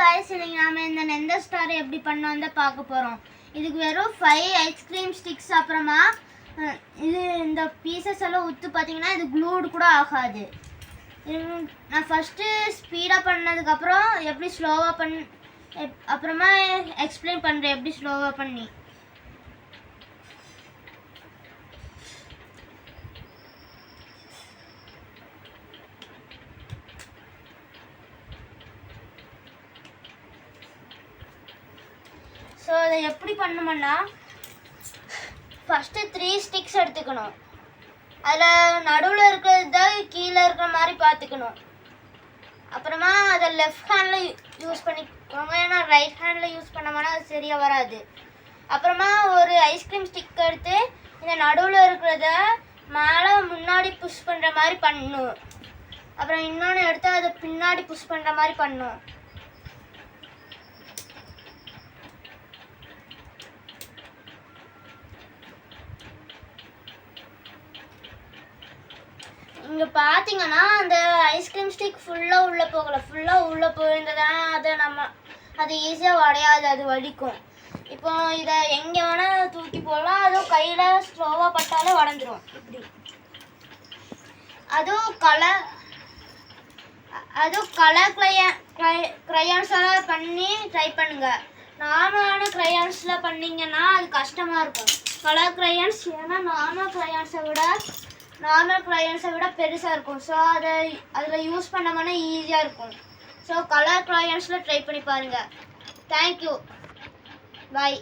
Guys இன்னைக்கு நாம இந்த நெந்தர் ஸ்டார் எப்படி பண்ணோம்னு பார்க்க போறோம். இதுக்கு வெறும் 5 ஐஸ்கிரீம் ஸ்டிக்ஸ் அப்புறமா இது இந்த பீசஸ் எல்லாம் ஊத்து பாத்தீங்கன்னா இது க்ளூட் கூட ஆகாது. நான் ஃபர்ஸ்ட் ஸ்பீடா பண்ணதுக்கு அப்புறம் எப்படி ஸ்லோவா அப்புறமா எக்ஸ்பிளைன் பண்றேன் எப்படி ஸ்லோவா பண்ணி. ஸோ அதை எப்படி பண்ணணும்னா ஃபஸ்ட்டு 3 ஸ்டிக்ஸ் எடுத்துக்கணும். அதில் நடுவில் இருக்கிறது தான் கீழே இருக்கிற மாதிரி பார்த்துக்கணும். அப்புறமா அதை லெஃப்ட் ஹேண்டில் யூஸ் பண்ணிக்கோங்க, ஏன்னா ரைட் ஹேண்டில் யூஸ் பண்ணோம்னா அது சரியாக வராது. அப்புறமா ஒரு ஐஸ்கிரீம் ஸ்டிக் எடுத்து இந்த நடுவில் இருக்கிறத மேலே முன்னாடி புஷ் பண்ணுற மாதிரி பண்ணணும். அப்புறம் இன்னொன்று எடுத்து அதை பின்னாடி புஷ் பண்ணுற மாதிரி பண்ணணும். இங்கே பார்த்தீங்கன்னா அந்த ஐஸ்கிரீம் ஸ்டிக் ஃபுல்லாக உள்ளே போகலை, ஃபுல்லாக உள்ளே போயிருந்ததுனா அது ஈஸியாக உடையாது, அது வலிக்கும். இப்போ இதை எங்கே வேணால் தூக்கி போடலாம், அதுவும் கையில் ஸ்லோவாக பட்டாலே உடஞ்சிரும். இப்படி அதுவும் கலர் க்ரையான்ஸ் எல்லாம் பண்ணி ட்ரை பண்ணுங்கள். நார்மலான க்ரையான்ஸில் பண்ணிங்கன்னா அது கஷ்டமாக இருக்கும். கலர் க்ரையான்ஸ் ஏன்னா நார்மல் க்ரையான்ஸை விட பெருசாக இருக்கும். ஸோ அதில் யூஸ் பண்ணோம்னா ஈஸியாக இருக்கும். ஸோ கலர் க்ரையான்ஸில் ட்ரை பண்ணி பாருங்கள். தேங்க்யூ, பாய்.